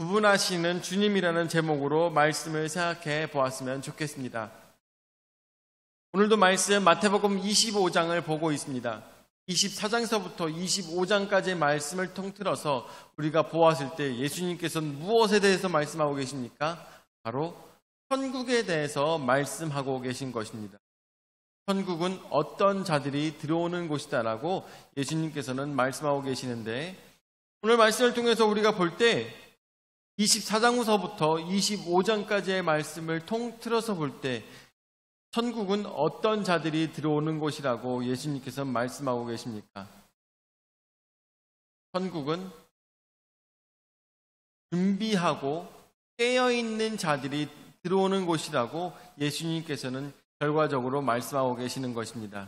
구분하시는 주님이라는 제목으로 말씀을 생각해 보았으면 좋겠습니다. 오늘도 말씀 마태복음 25장을 보고 있습니다. 24장서부터 25장까지의 말씀을 통틀어서 우리가 보았을 때 예수님께서는 무엇에 대해서 말씀하고 계십니까? 바로 천국에 대해서 말씀하고 계신 것입니다. 천국은 어떤 자들이 들어오는 곳이다라고 예수님께서는 말씀하고 계시는데, 오늘 말씀을 통해서 우리가 볼 때 24장부터 25장까지의 말씀을 통틀어서 볼 때 천국은 어떤 자들이 들어오는 곳이라고 예수님께서 말씀하고 계십니까? 천국은 준비하고 깨어있는 자들이 들어오는 곳이라고 예수님께서는 결과적으로 말씀하고 계시는 것입니다.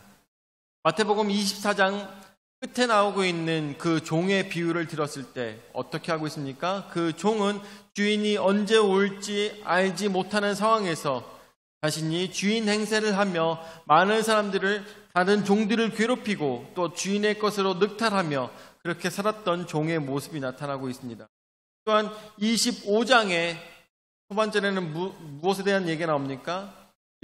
마태복음 24장 끝에 나오고 있는 그 종의 비유를 들었을 때 어떻게 하고 있습니까? 그 종은 주인이 언제 올지 알지 못하는 상황에서 자신이 주인 행세를 하며 많은 사람들을, 다른 종들을 괴롭히고 또 주인의 것으로 늑탈하며 그렇게 살았던 종의 모습이 나타나고 있습니다. 또한 25장의 초반절에는 무엇에 대한 얘기가 나옵니까?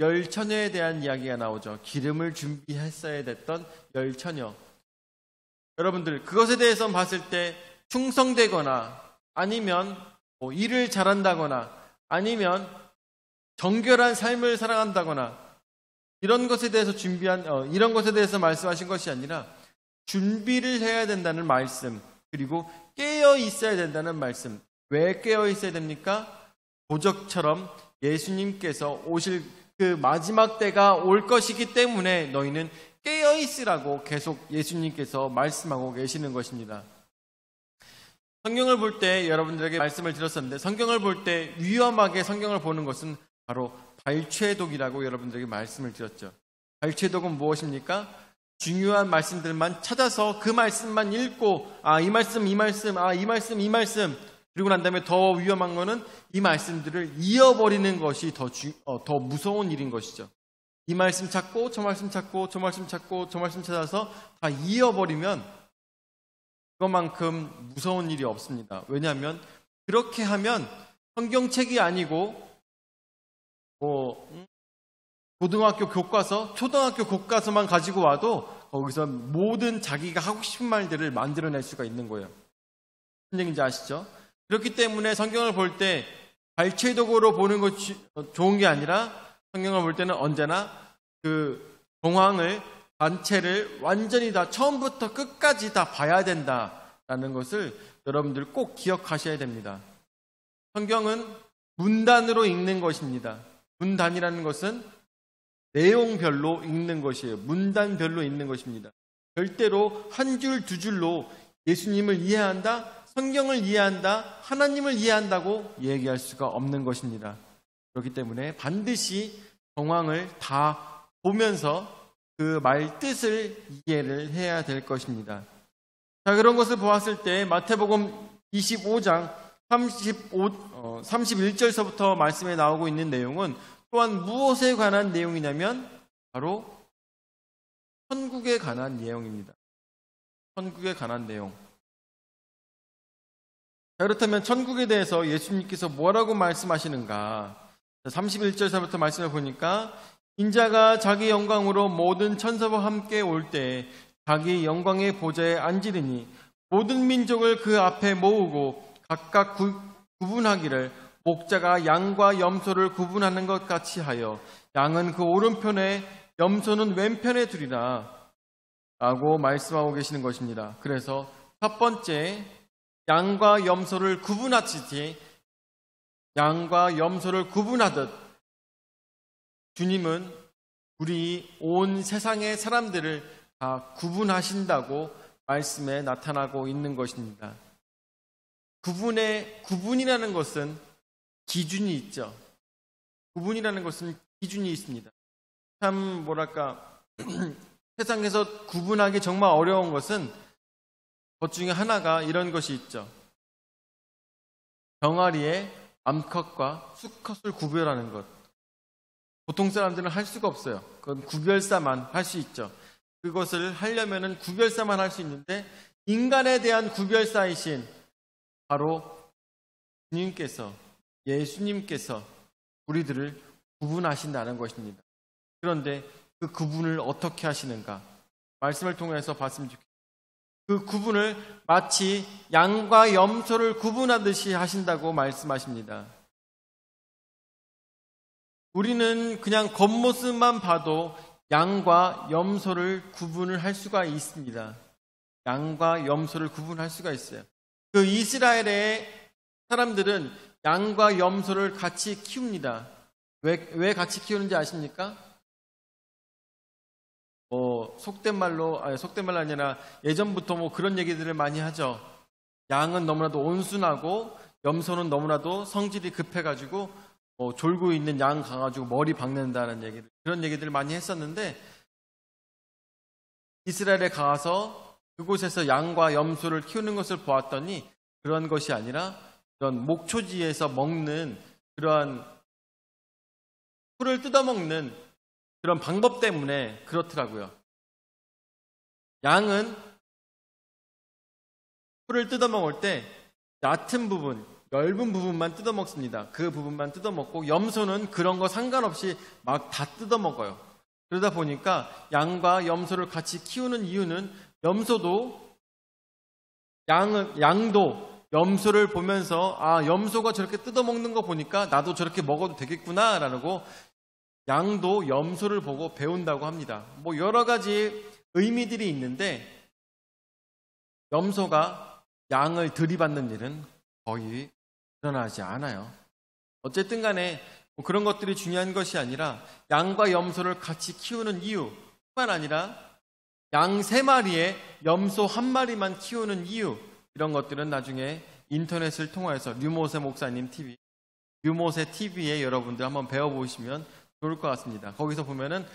열처녀에 대한 이야기가 나오죠. 기름을 준비했어야 됐던 열처녀. 여러분들, 그것에 대해서 봤을 때 충성되거나 아니면 일을 잘한다거나 아니면 정결한 삶을 살아간다거나 이런 것에 대해서 이런 것에 대해서 말씀하신 것이 아니라 준비를 해야 된다는 말씀, 그리고 깨어 있어야 된다는 말씀. 왜 깨어 있어야 됩니까? 도적처럼 예수님께서 오실 그 마지막 때가 올 것이기 때문에 너희는 깨어 있으라고 계속 예수님께서 말씀하고 계시는 것입니다. 성경을 볼 때 여러분들에게 말씀을 드렸었는데, 성경을 볼 때 위험하게 성경을 보는 것은 바로 발췌독이라고 여러분들에게 말씀을 드렸죠. 발췌독은 무엇입니까? 중요한 말씀들만 찾아서 그 말씀만 읽고 이 말씀, 이 말씀, 이 말씀, 이 말씀, 그리고 난 다음에 더 위험한 거는 이 말씀들을 잃어버리는 것이 더 무서운 일인 것이죠. 이 말씀 찾고 저 말씀 찾고 저 말씀 찾고 저 말씀 찾아서 다 잃어버리면 그것만큼 무서운 일이 없습니다. 왜냐하면 그렇게 하면 성경책이 아니고 고등학교 교과서, 초등학교 교과서만 가지고 와도 거기서 모든 자기가 하고 싶은 말들을 만들어낼 수가 있는 거예요. 무슨 얘기인지 아시죠? 그렇기 때문에 성경을 볼 때 발췌독으로 보는 것이 좋은 게 아니라 성경을 볼 때는 언제나 그 정황을, 단체를 완전히 다 처음부터 끝까지 다 봐야 된다라는 것을 여러분들 꼭 기억하셔야 됩니다. 성경은 문단으로 읽는 것입니다. 문단이라는 것은 내용별로 읽는 것이에요. 문단별로 읽는 것입니다. 절대로 한 줄, 두 줄로 예수님을 이해한다, 성경을 이해한다, 하나님을 이해한다고 얘기할 수가 없는 것입니다. 그렇기 때문에 반드시 정황을 다 보면서 그 말 뜻을 이해를 해야 될 것입니다. 자, 그런 것을 보았을 때 마태복음 25장 31절서부터 말씀에 나오고 있는 내용은 또한 무엇에 관한 내용이냐면 바로 천국에 관한 내용입니다. 천국에 관한 내용. 자, 그렇다면 천국에 대해서 예수님께서 뭐라고 말씀하시는가? 31절서부터 말씀을 보니까 인자가 자기 영광으로 모든 천사와 함께 올 때 자기 영광의 보좌에 앉으리니 모든 민족을 그 앞에 모으고 각각 구분하기를 목자가 양과 염소를 구분하는 것 같이 하여 양은 그 오른편에 염소는 왼편에 두리라 라고 말씀하고 계시는 것입니다. 그래서 첫 번째, 양과 염소를 구분하듯이, 양과 염소를 구분하듯 주님은 우리 온 세상의 사람들을 다 구분하신다고 말씀에 나타나고 있는 것입니다. 구분이라는 것은 기준이 있죠. 구분이라는 것은 기준이 있습니다. 참 세상에서 구분하기 정말 어려운 것은 것 중에 하나가 이런 것이 있죠. 병아리의 암컷과 수컷을 구별하는 것. 보통 사람들은 할 수가 없어요. 그건 구별사만 할 수 있죠. 그것을 하려면은 구별사만 할 수 있는데 인간에 대한 구별사이신 바로 예수님께서 우리들을 구분하신다는 것입니다. 그런데 그 구분을 어떻게 하시는가? 말씀을 통해서 봤으면 좋겠습니다. 그 구분을 마치 양과 염소를 구분하듯이 하신다고 말씀하십니다. 우리는 그냥 겉모습만 봐도 양과 염소를 구분을 할 수가 있습니다. 양과 염소를 구분할 수가 있어요. 그 이스라엘의 사람들은 양과 염소를 같이 키웁니다. 왜 같이 키우는지 아십니까? 속된 말로 아니라 예전부터 그런 얘기들을 많이 하죠. 양은 너무나도 온순하고 염소는 너무나도 성질이 급해가지고 졸고 있는 양 가가지고 머리 박는다는 얘기들, 그런 얘기들을 많이 했었는데, 이스라엘에 가서 그곳에서 양과 염소를 키우는 것을 보았더니 그런 것이 아니라 그런 목초지에서 먹는 그러한 풀을 뜯어먹는 그런 방법 때문에 그렇더라고요. 양은 풀을 뜯어먹을 때 얕은 부분, 얇은 부분만 뜯어먹습니다. 그 부분만 뜯어먹고, 염소는 그런 거 상관없이 막 다 뜯어먹어요. 그러다 보니까 양과 염소를 같이 키우는 이유는, 양도 염소를 보면서 염소가 저렇게 뜯어먹는 거 보니까 나도 저렇게 먹어도 되겠구나 라고 양도 염소를 보고 배운다고 합니다. 여러 가지 의미들이 있는데, 염소가 양을 들이받는 일은 거의 일어나지 않아요. 어쨌든 간에 그런 것들이 중요한 것이 아니라, 양과 염소를 같이 키우는 이유뿐만 아니라 양 3마리에 염소 1마리만 키우는 이유, 이런 것들은 나중에 인터넷을 통해서 류모세 목사님 TV, 류모세 TV에 여러분들 한번 배워보시면 좋을 것 같습니다. 거기서 보면은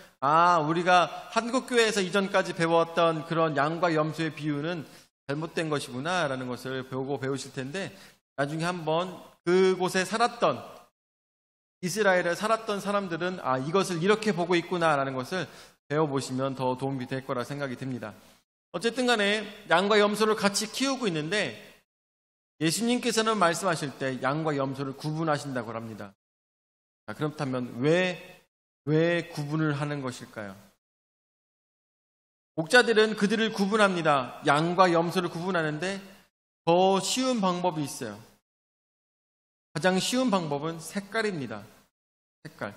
우리가 한국교회에서 이전까지 배웠던 그런 양과 염소의 비유는 잘못된 것이구나 라는 것을 배우실 텐데, 나중에 한번 그곳에 살았던, 이스라엘에 살았던 사람들은 이것을 이렇게 보고 있구나 라는 것을 배워보시면 더 도움이 될 거라 생각이 듭니다. 어쨌든 간에 양과 염소를 같이 키우고 있는데, 예수님께서는 말씀하실 때 양과 염소를 구분하신다고 합니다. 그렇다면 왜 구분을 하는 것일까요? 목자들은 그들을 구분합니다. 양과 염소를 구분하는데 더 쉬운 방법이 있어요. 가장 쉬운 방법은 색깔입니다. 색깔.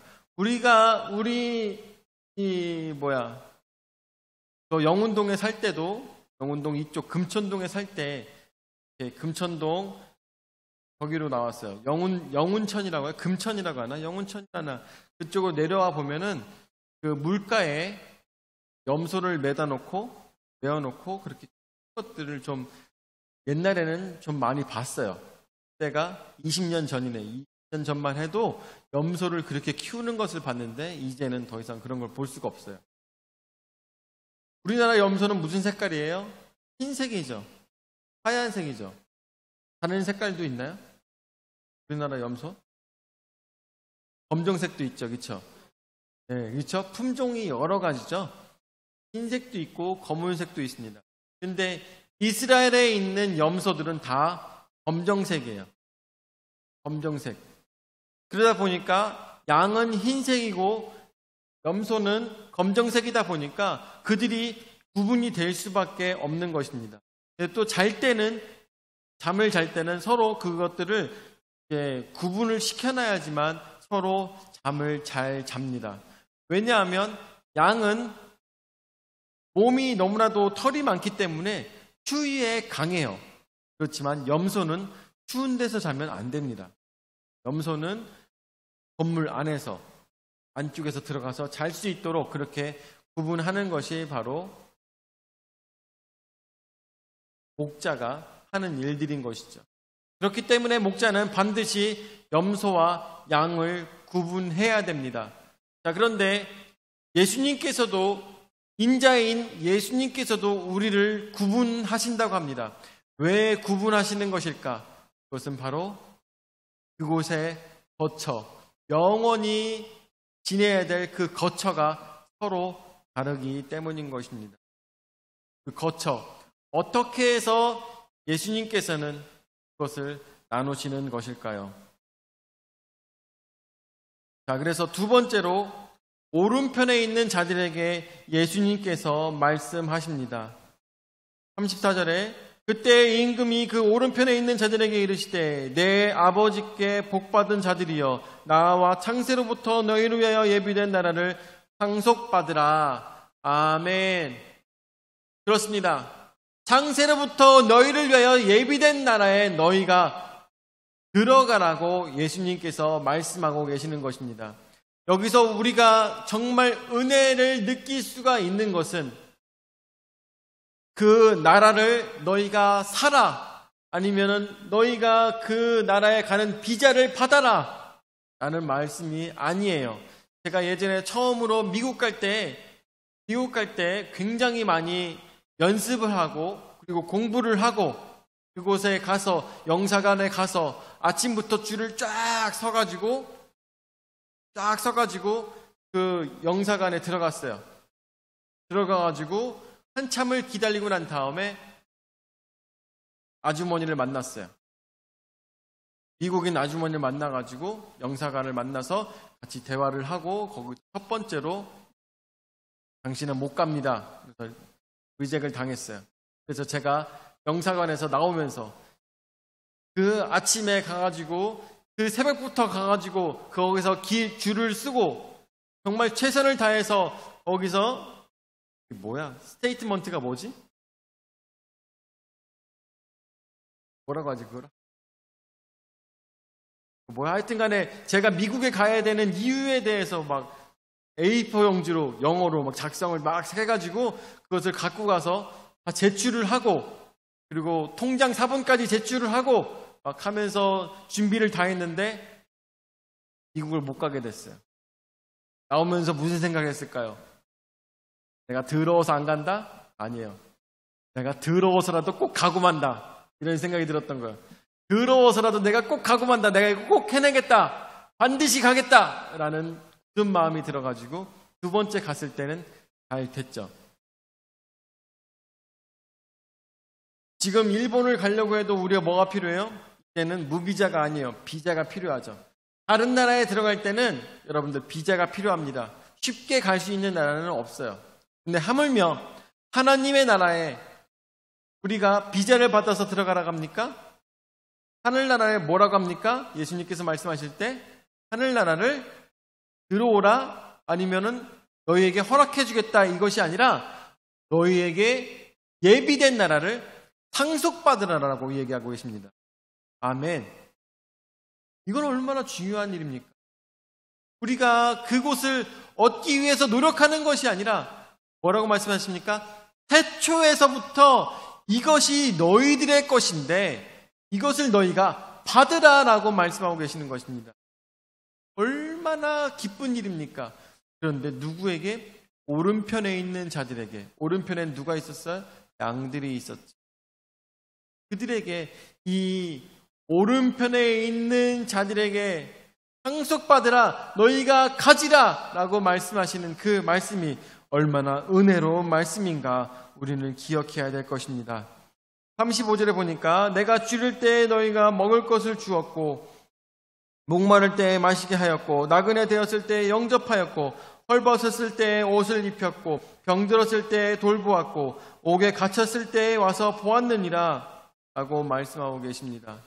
저 영운동에 살 때도, 영운동 이쪽 금천동에 살 때, 금천동 거기로 나왔어요. 영운천이라고 해요. 금천이라고 하나? 영운천이라나? 그쪽으로 내려와 보면은 그 물가에 염소를 메어놓고 그렇게 것들을 좀 옛날에는 좀 많이 봤어요. 때가 20년 전이네. 20년 전만 해도 염소를 그렇게 키우는 것을 봤는데, 이제는 더 이상 그런 걸 볼 수가 없어요. 우리나라 염소는 무슨 색깔이에요? 흰색이죠. 하얀색이죠. 다른 색깔도 있나요? 우리나라 염소? 검정색도 있죠. 그렇죠? 네, 그렇죠? 품종이 여러 가지죠. 흰색도 있고 검은색도 있습니다. 근데 이스라엘에 있는 염소들은 다 검정색이에요. 검정색. 그러다 보니까 양은 흰색이고 염소는 검정색이다 보니까 그들이 구분이 될 수밖에 없는 것입니다. 또 잠을 잘 때는 서로 그것들을 구분을 시켜놔야지만 서로 잠을 잘 잡니다. 왜냐하면 양은 몸이 너무나도 털이 많기 때문에 추위에 강해요. 그렇지만 염소는 추운 데서 자면 안 됩니다. 염소는 건물 안쪽에서 들어가서 잘 수 있도록 그렇게 구분하는 것이 바로 목자가 하는 일들인 것이죠. 그렇기 때문에 목자는 반드시 염소와 양을 구분해야 됩니다. 그런데 인자인 예수님께서도 우리를 구분하신다고 합니다. 왜 구분하시는 것일까? 그것은 바로 그곳에 영원히 지내야 될 그 거처가 서로 다르기 때문인 것입니다. 그 거처, 어떻게 해서 예수님께서는 그것을 나누시는 것일까요? 자, 그래서 두 번째로 오른편에 있는 자들에게 예수님께서 말씀하십니다. 34절에 그때 임금이 그 오른편에 있는 자들에게 이르시되 내 아버지께 복받은 자들이여 나와 창세로부터 너희를 위하여 예비된 나라를 상속받으라. 아멘. 그렇습니다. 창세로부터 너희를 위하여 예비된 나라에 너희가 들어가라고 예수님께서 말씀하고 계시는 것입니다. 여기서 우리가 정말 은혜를 느낄 수가 있는 것은 그 나라를 너희가 사라, 아니면은 너희가 그 나라에 가는 비자를 받아라 라는 말씀이 아니에요. 제가 예전에 처음으로 미국 갈 때 굉장히 많이 연습을 하고 그리고 공부를 하고 그곳에 가서 영사관에 가서 아침부터 줄을 쫙 서가지고 그 영사관에 들어갔어요. 들어가가지고 한참을 기다리고 난 다음에 아주머니를 만났어요. 미국인 아주머니를 만나가지고 영사관을 만나서 같이 대화를 하고 거기 첫 번째로 당신은 못 갑니다. 그래서 리젝을 당했어요. 그래서 제가 영사관에서 나오면서 그 아침에 가가지고 그 새벽부터 가가지고 거기서 줄을 쓰고 정말 최선을 다해서 거기서 스테이트먼트가 뭐지? 뭐라고 하지 그거를? 하여튼 간에 제가 미국에 가야 되는 이유에 대해서 막 A4 용지로 영어로 막 작성을 막 해가지고 그것을 갖고 가서 다 제출을 하고 그리고 통장 사본까지 제출을 하고 막 하면서 준비를 다 했는데 미국을 못 가게 됐어요. 나오면서 무슨 생각했을까요? 내가 더러워서 안 간다? 아니에요. 내가 더러워서라도 꼭 가고 만다. 이런 생각이 들었던 거예요. 더러워서라도 내가 꼭 가고 만다. 내가 이거 꼭 해내겠다. 반드시 가겠다. 라는 그런 마음이 들어가지고 두 번째 갔을 때는 잘 됐죠. 지금 일본을 가려고 해도 우리가 뭐가 필요해요? 이제는 무비자가 아니에요. 비자가 필요하죠. 다른 나라에 들어갈 때는 여러분들 비자가 필요합니다. 쉽게 갈 수 있는 나라는 없어요. 근데 하물며 하나님의 나라에 우리가 비자를 받아서 들어가라고 합니까? 하늘나라에 뭐라고 합니까? 예수님께서 말씀하실 때 하늘나라를 들어오라 아니면은 너희에게 허락해 주겠다 이것이 아니라 너희에게 예비된 나라를 상속받으라라고 얘기하고 계십니다. 아멘. 이건 얼마나 중요한 일입니까? 우리가 그곳을 얻기 위해서 노력하는 것이 아니라 뭐라고 말씀하십니까? 태초에서부터 이것이 너희들의 것인데 이것을 너희가 받으라라고 말씀하고 계시는 것입니다. 얼마나 기쁜 일입니까? 그런데 누구에게? 오른편에 있는 자들에게. 오른편엔 누가 있었어요? 양들이 있었죠. 그들에게 이 오른편에 있는 자들에게 상속받으라 너희가 가지라 라고 말씀하시는 그 말씀이 얼마나 은혜로운 말씀인가 우리는 기억해야 될 것입니다. 35절에 보니까 내가 줄일 때 너희가 먹을 것을 주었고 목마를 때 마시게 하였고 나그네 되었을 때 영접하였고 헐벗었을 때 옷을 입혔고 병들었을 때 돌보았고 옥에 갇혔을 때 와서 보았느니라 라고 말씀하고 계십니다.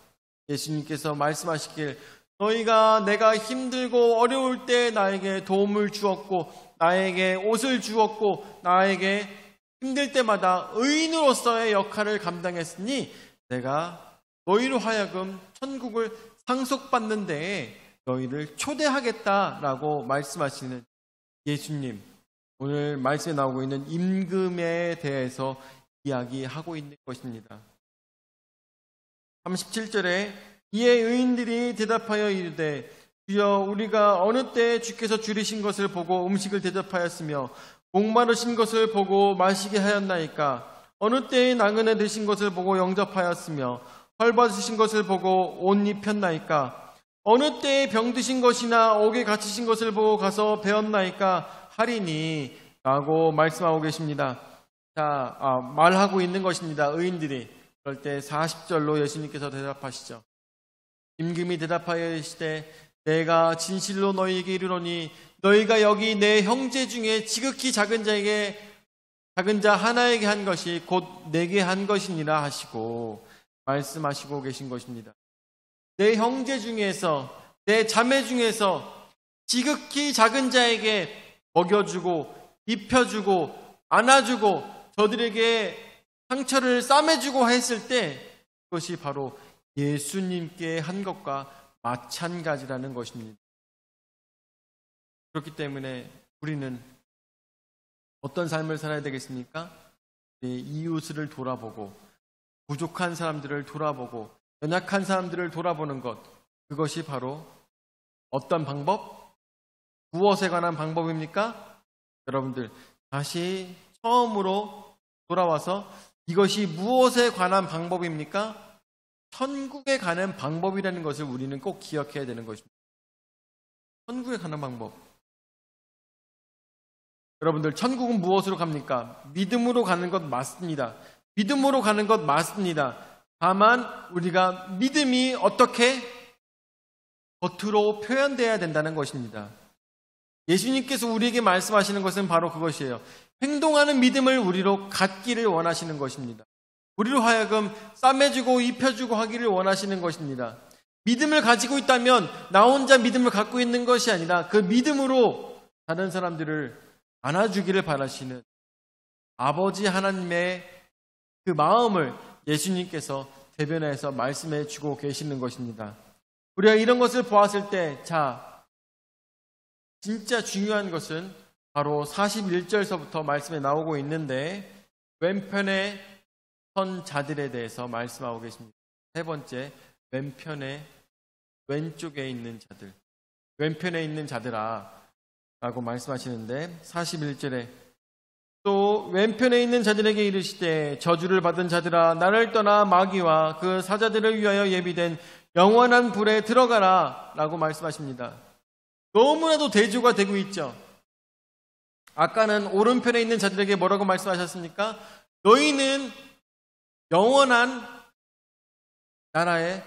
예수님께서 말씀하시길 너희가 내가 힘들고 어려울 때 나에게 도움을 주었고 나에게 옷을 주었고 나에게 힘들 때마다 의인으로서의 역할을 감당했으니 내가 너희로 하여금 천국을 상속받는 데에 너희를 초대하겠다라고 말씀하시는 예수님. 오늘 말씀에 나오고 있는 임금에 대해서 이야기하고 있는 것입니다. 37절에 이에 의인들이 대답하여 이르되 주여 우리가 어느 때 주께서 줄이신 것을 보고 음식을 대접하였으며 목마르신 것을 보고 마시게 하였나이까 어느 때에 나그네 되신 것을 보고 영접하였으며 헐벗으신 것을 보고 옷 입혔나이까 어느 때에 병드신 것이나 옥에 갇히신 것을 보고 가서 배웠나이까 하리니 라고 말씀하고 계십니다. 자, 말하고 있는 것입니다. 의인들이. 그럴 때 40절로 예수님께서 대답하시죠. 임금이 대답하여 이르시되 내가 진실로 너희에게 이르노니 너희가 여기 내 형제 중에 지극히 작은 자 하나에게 한 것이 곧 내게 한 것이니라 하시고 말씀하시고 계신 것입니다. 내 형제 중에서, 내 자매 중에서 지극히 작은 자에게 먹여주고 입혀주고 안아주고 저들에게 상처를 싸매주고 했을 때 그것이 바로 예수님께 한 것과 마찬가지라는 것입니다. 그렇기 때문에 우리는 어떤 삶을 살아야 되겠습니까? 이웃을 돌아보고 부족한 사람들을 돌아보고 연약한 사람들을 돌아보는 것, 그것이 바로 어떤 방법? 무엇에 관한 방법입니까? 여러분들 다시 처음으로 돌아와서 이것이 무엇에 관한 방법입니까? 천국에 가는 방법이라는 것을 우리는 꼭 기억해야 되는 것입니다. 천국에 가는 방법. 여러분들 천국은 무엇으로 갑니까? 믿음으로 가는 것 맞습니다. 믿음으로 가는 것 맞습니다. 다만 우리가 믿음이 어떻게 겉으로 표현되어야 된다는 것입니다. 예수님께서 우리에게 말씀하시는 것은 바로 그것이에요. 행동하는 믿음을 우리로 갖기를 원하시는 것입니다. 우리로 하여금 싸매주고 입혀주고 하기를 원하시는 것입니다. 믿음을 가지고 있다면 나 혼자 믿음을 갖고 있는 것이 아니라 그 믿음으로 다른 사람들을 안아주기를 바라시는 아버지 하나님의 그 마음을 예수님께서 대변해서 말씀해 주고 계시는 것입니다. 우리가 이런 것을 보았을 때, 진짜 중요한 것은 바로 41절서부터 말씀에 나오고 있는데 왼편에 선 자들에 대해서 말씀하고 계십니다. 세 번째, 왼쪽에 있는 자들, 왼편에 있는 자들아 라고 말씀하시는데 41절에 또 왼편에 있는 자들에게 이르시되 저주를 받은 자들아 나를 떠나 마귀와 그 사자들을 위하여 예비된 영원한 불에 들어가라 라고 말씀하십니다. 너무나도 대조가 되고 있죠. 아까는 오른편에 있는 자들에게 뭐라고 말씀하셨습니까? 너희는 영원한 나라의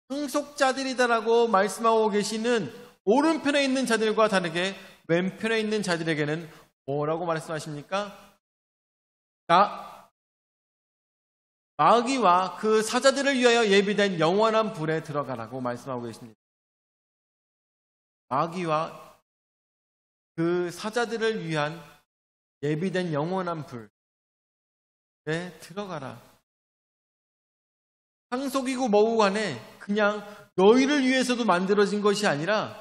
상속자들이다라고 말씀하고 계시는 오른편에 있는 자들과 다르게 왼편에 있는 자들에게는 뭐라고 말씀하십니까? 마귀와 그 사자들을 위하여 예비된 영원한 불에 들어가라고 말씀하고 계십니다. 마귀와 그 사자들을 위한 예비된 영원한 불에 들어가라. 상속이고 뭐고 간에 그냥 너희를 위해서도 만들어진 것이 아니라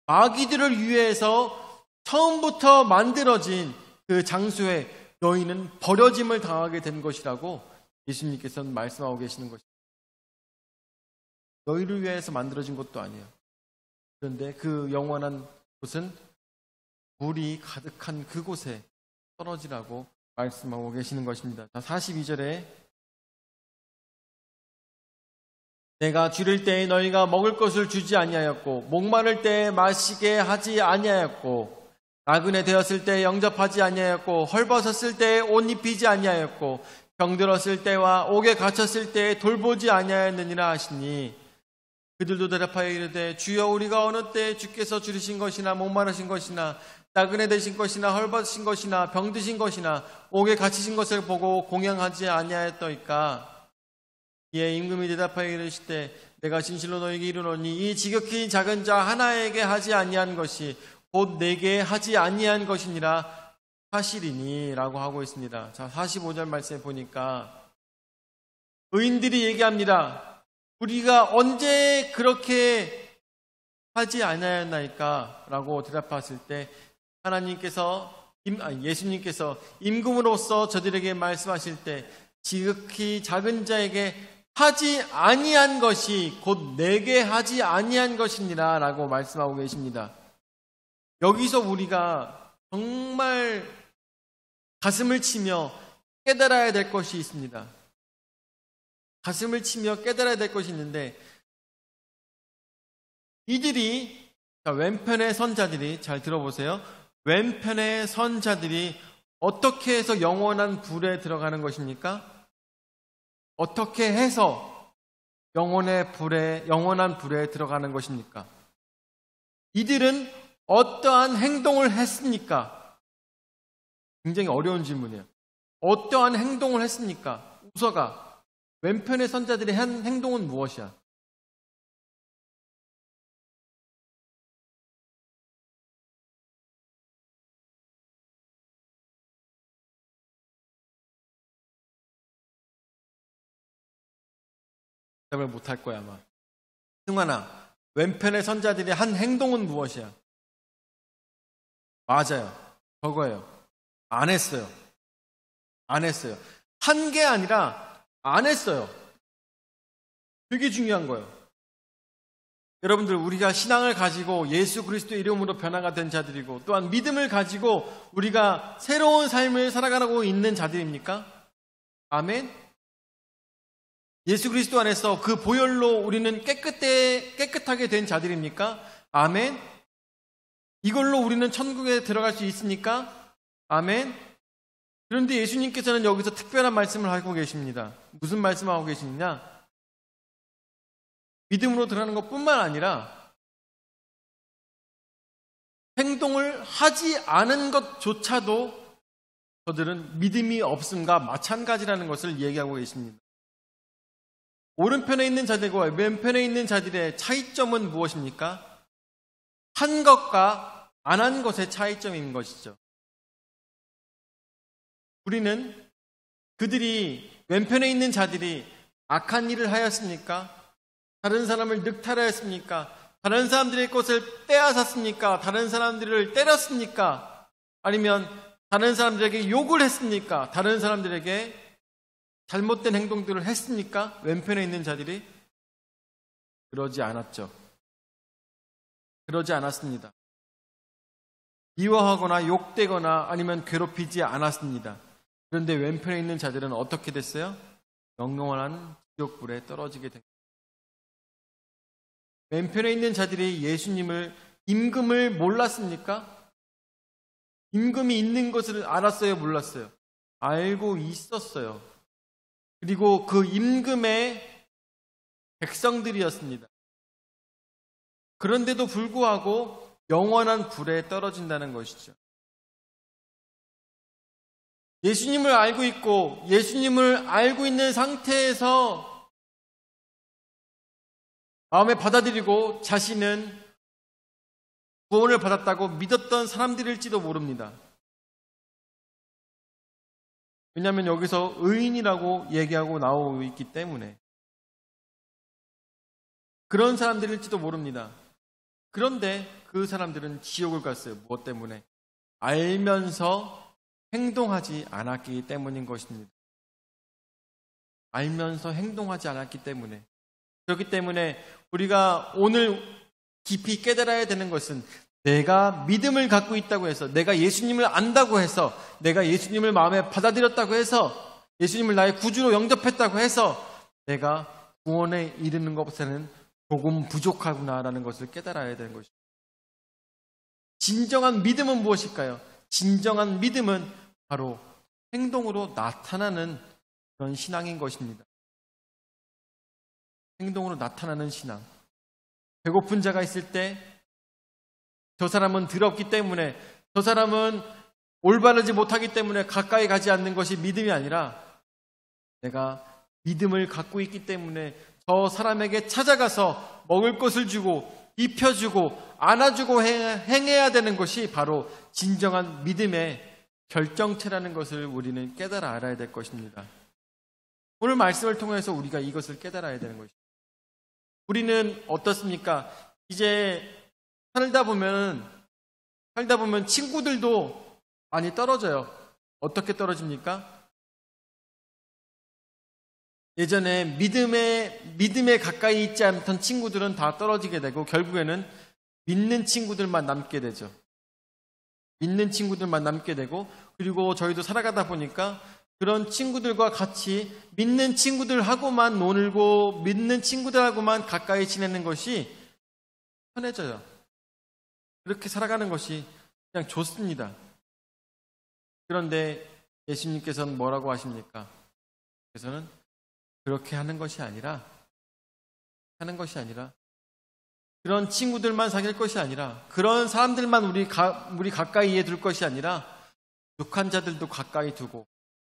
마귀들을 위해서 처음부터 만들어진 그 장소에 너희는 버려짐을 당하게 된 것이라고 예수님께서는 말씀하고 계시는 것입니다. 너희를 위해서 만들어진 것도 아니에요. 그런데 그 영원한 곳은 불이 가득한 그곳에 떨어지라고 말씀하고 계시는 것입니다. 42절에 내가 줄일 때에 너희가 먹을 것을 주지 아니하였고 목마를 때에 마시게 하지 아니하였고 나그네 되었을 때에 영접하지 아니하였고 헐벗었을 때에 옷 입히지 아니하였고 병들었을 때와 옥에 갇혔을 때에 돌보지 아니하였느니라 하시니 그들도 대답하여 이르되 주여 우리가 어느 때에 주께서 줄이신 것이나 목마르신 것이나 나그네 되신 것이나 헐벗으신 것이나 병드신 것이나 옥에 갇히신 것을 보고 공양하지 아니하였더이까. 이에 임금이 대답하여 이르시되 내가 진실로 너희에게 이르노니 이 지극히 작은 자 하나에게 하지 아니한 것이 곧 내게 하지 아니한 것이니라 하시리니 라고 하고 있습니다. 45절 말씀에 보니까 의인들이 얘기합니다. 우리가 언제 그렇게 하지 아니하였나이까 라고 대답했을 때 예수님께서 임금으로서 저들에게 말씀하실 때 지극히 작은 자에게 하지 아니한 것이 곧 내게 하지 아니한 것이니라 라고 말씀하고 계십니다. 여기서 우리가 정말 가슴을 치며 깨달아야 될 것이 있습니다. 가슴을 치며 깨달아야 될 것이 있는데 이들이 왼편의 선자들이 잘 들어보세요. 왼편의 선자들이 어떻게 해서 영원한 불에 들어가는 것입니까? 어떻게 해서 영원한 불에 들어가는 것입니까? 이들은 어떠한 행동을 했습니까? 굉장히 어려운 질문이에요. 어떠한 행동을 했습니까? 우서가 왼편의 선자들이 한 행동은 무엇이야? 대답을 못할 거야 아마. 승환아, 왼편의 선자들이 한 행동은 무엇이야? 맞아요. 저거예요. 안 했어요. 안 했어요. 한 게 아니라 안 했어요. 되게 중요한 거예요. 여러분들, 우리가 신앙을 가지고 예수 그리스도 이름으로 변화가 된 자들이고 또한 믿음을 가지고 우리가 새로운 삶을 살아가고 있는 자들입니까? 아멘. 예수 그리스도 안에서 그 보혈로 우리는 깨끗하게 된 자들입니까? 아멘. 이걸로 우리는 천국에 들어갈 수 있습니까? 아멘. 그런데 예수님께서는 여기서 특별한 말씀을 하고 계십니다. 무슨 말씀을 하고 계시느냐? 믿음으로 들어가는 것뿐만 아니라 행동을 하지 않은 것조차도 저들은 믿음이 없음과 마찬가지라는 것을 얘기하고 계십니다. 오른편에 있는 자들과 왼편에 있는 자들의 차이점은 무엇입니까? 한 것과 안 한 것의 차이점인 것이죠. 우리는 그들이 왼편에 있는 자들이 악한 일을 하였습니까? 다른 사람을 늑탈하였습니까? 다른 사람들의 것을 빼앗았습니까? 다른 사람들을 때렸습니까? 아니면 다른 사람들에게 욕을 했습니까? 다른 사람들에게 잘못된 행동들을 했습니까? 왼편에 있는 자들이? 그러지 않았죠. 그러지 않았습니다. 미워하거나 욕되거나 아니면 괴롭히지 않았습니다. 그런데 왼편에 있는 자들은 어떻게 됐어요? 영원한 지옥불에 떨어지게 된 거예요. 왼편에 있는 자들이 예수님을 임금을 몰랐습니까? 임금이 있는 것을 알았어요? 몰랐어요? 알고 있었어요. 그리고 그 임금의 백성들이었습니다. 그런데도 불구하고 영원한 불에 떨어진다는 것이죠. 예수님을 알고 있고 예수님을 알고 있는 상태에서 마음에 받아들이고 자신은 구원을 받았다고 믿었던 사람들일지도 모릅니다. 왜냐하면 여기서 의인이라고 얘기하고 나오고 있기 때문에 그런 사람들일지도 모릅니다. 그런데 그 사람들은 지옥을 갔어요. 무엇 때문에? 알면서 행동하지 않았기 때문인 것입니다. 알면서 행동하지 않았기 때문에. 그렇기 때문에 우리가 오늘 깊이 깨달아야 되는 것은 내가 믿음을 갖고 있다고 해서, 내가 예수님을 안다고 해서, 내가 예수님을 마음에 받아들였다고 해서, 예수님을 나의 구주로 영접했다고 해서 내가 구원에 이르는 것에는 조금 부족하구나라는 것을 깨달아야 되는 것입니다. 진정한 믿음은 무엇일까요? 진정한 믿음은 바로 행동으로 나타나는 그런 신앙인 것입니다. 행동으로 나타나는 신앙. 배고픈 자가 있을 때 저 사람은 더럽기 때문에, 저 사람은 올바르지 못하기 때문에 가까이 가지 않는 것이 믿음이 아니라 내가 믿음을 갖고 있기 때문에 저 사람에게 찾아가서 먹을 것을 주고 입혀주고 안아주고 행해야 되는 것이 바로 진정한 믿음의 결정체라는 것을 우리는 깨달아 알아야 될 것입니다. 오늘 말씀을 통해서 우리가 이것을 깨달아야 되는 것입니다. 우리는 어떻습니까? 이제 살다 보면 친구들도 많이 떨어져요. 어떻게 떨어집니까? 예전에 믿음에 가까이 있지 않던 친구들은 다 떨어지게 되고 결국에는 믿는 친구들만 남게 되죠. 믿는 친구들만 남게 되고, 그리고 저희도 살아가다 보니까 그런 친구들과 같이 믿는 친구들하고만 놀고 믿는 친구들하고만 가까이 지내는 것이 편해져요. 그렇게 살아가는 것이 그냥 좋습니다. 그런데 예수님께서는 뭐라고 하십니까? 그래서는 그렇게 하는 것이 아니라 하는 것이 아니라, 그런 친구들만 사귈 것이 아니라, 그런 사람들만 우리 가까이에 둘 것이 아니라, 욕한 자들도 가까이 두고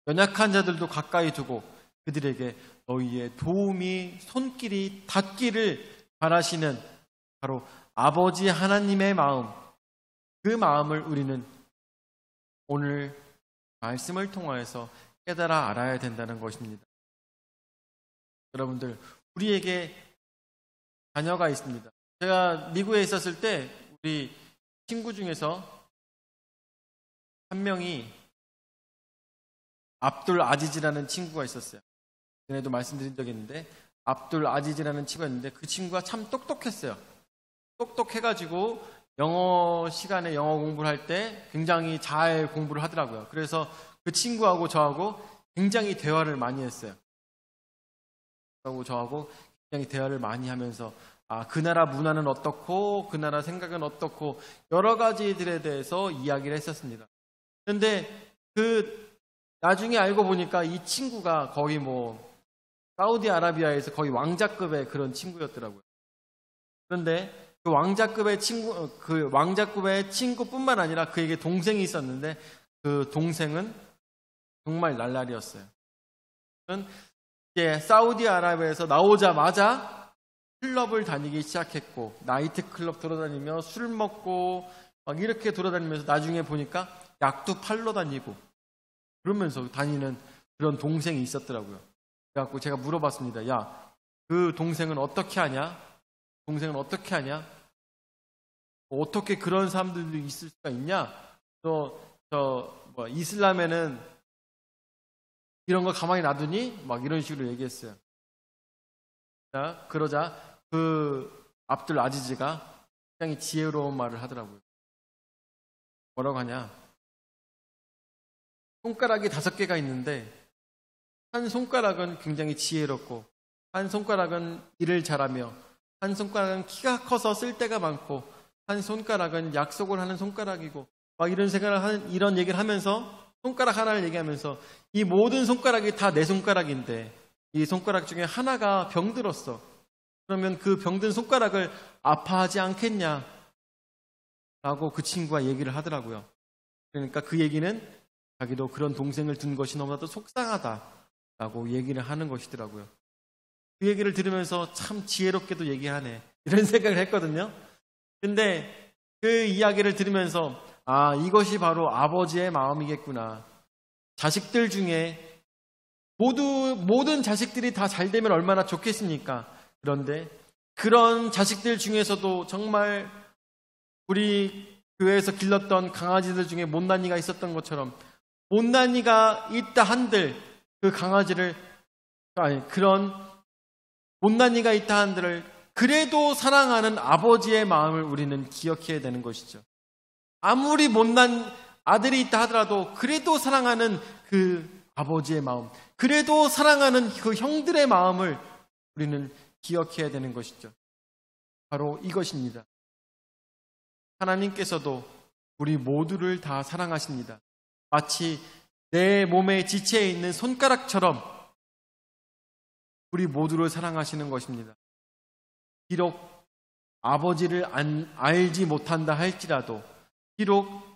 연약한 자들도 가까이 두고 그들에게 너희의 도움이 손길이 닿기를 바라시는 바로 아버지 하나님의 마음, 그 마음을 우리는 오늘 말씀을 통하여서 깨달아 알아야 된다는 것입니다. 여러분들, 우리에게 자녀가 있습니다. 제가 미국에 있었을 때 우리 친구 중에서 한 명이 압둘 아지즈라는 친구가 있었어요. 전에도 말씀드린 적이 있는데, 압둘 아지즈라는 친구가 있는데 그 친구가 참 똑똑했어요. 똑똑해가지고 영어 시간에 영어 공부를 할 때 굉장히 잘 공부를 하더라고요. 그래서 그 친구하고 저하고 굉장히 대화를 많이 했어요. 저하고 굉장히 대화를 많이 하면서 그 나라 문화는 어떻고 그 나라 생각은 어떻고 여러 가지들에 대해서 이야기를 했었습니다. 그런데 나중에 알고 보니까 이 친구가 거의 사우디아라비아에서 거의 왕자급의 그런 친구였더라고요. 그런데 그 왕자급의 친구뿐만 아니라 그에게 동생이 있었는데 그 동생은 정말 날라리였어요. 이제 사우디아라비아에서 나오자마자 클럽을 다니기 시작했고, 나이트 클럽 돌아다니며 술 먹고 막 이렇게 돌아다니면서 나중에 보니까 약도 팔러 다니고 그러면서 다니는 그런 동생이 있었더라고요. 그래갖고 제가 물어봤습니다. 야, 그 동생은 어떻게 하냐? 어떻게 그런 사람들도 있을 수가 있냐? 이슬람에는 이런 거 가만히 놔두니? 막 이런 식으로 얘기했어요. 자, 그러자 그 압둘 아지즈가 굉장히 지혜로운 말을 하더라고요. 뭐라고 하냐? 손가락이 5개가 있는데 한 손가락은 굉장히 지혜롭고, 한 손가락은 일을 잘하며, 한 손가락은 키가 커서 쓸 데가 많고, 한 손가락은 약속을 하는 손가락이고, 막 이런 얘기를 하면서 손가락 하나를 얘기하면서 이 모든 손가락이 다 내 손가락인데 이 손가락 중에 하나가 병들었어. 그러면 그 병든 손가락을 아파하지 않겠냐? 라고 그 친구가 얘기를 하더라고요. 그러니까 그 얘기는 자기도 그런 동생을 둔 것이 너무나도 속상하다라고 얘기를 하는 것이더라고요. 그 얘기를 들으면서 참 지혜롭게도 얘기하네, 이런 생각을 했거든요. 근데 그 이야기를 들으면서 이것이 바로 아버지의 마음이겠구나. 자식들 중에 모든 자식들이 다 잘 되면 얼마나 좋겠습니까? 그런데 그런 자식들 중에서도 정말 우리 교회에서 길렀던 강아지들 중에 못난이가 있었던 것처럼, 못난이가 있다 한들 그런 못난이가 있다 한들을 그래도 사랑하는 아버지의 마음을 우리는 기억해야 되는 것이죠. 아무리 못난 아들이 있다 하더라도 그래도 사랑하는 그 아버지의 마음, 그래도 사랑하는 그 형들의 마음을 우리는 기억해야 되는 것이죠. 바로 이것입니다. 하나님께서도 우리 모두를 다 사랑하십니다. 마치 내 몸의 지체에 있는 손가락처럼 우리 모두를 사랑하시는 것입니다. 비록 아버지를 알지 못한다 할지라도, 비록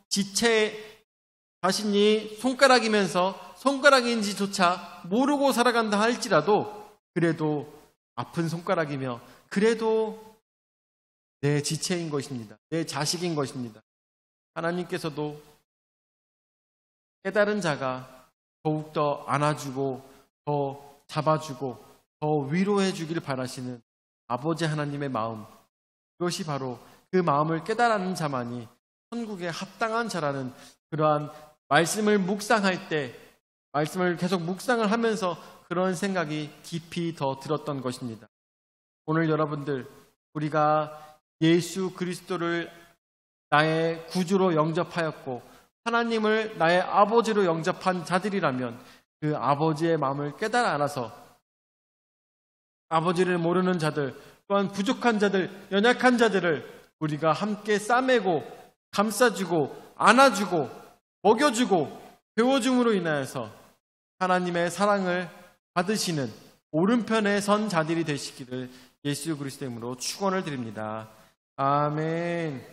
자신이 손가락이면서 손가락인지조차 모르고 살아간다 할지라도, 그래도 아픈 손가락이며 그래도 내 지체인 것입니다. 내 자식인 것입니다. 하나님께서도 깨달은 자가 더욱더 안아주고 더 잡아주고 더 위로해 주길 바라시는 아버지 하나님의 마음, 그것이 바로 그 마음을 깨달은 자만이 천국에 합당한 자라는 그러한 말씀을 묵상할 때, 말씀을 계속 묵상을 하면서 그런 생각이 깊이 더 들었던 것입니다. 오늘 여러분들, 우리가 예수 그리스도를 나의 구주로 영접하였고 하나님을 나의 아버지로 영접한 자들이라면 그 아버지의 마음을 깨달아 알아서 아버지를 모르는 자들, 또한 부족한 자들, 연약한 자들을 우리가 함께 싸매고 감싸주고 안아주고 먹여주고 배워줌으로 인하여서 하나님의 사랑을 받으시는 오른편에 선 자들이 되시기를 예수 그리스도의 이름으로 축원을 드립니다. 아멘.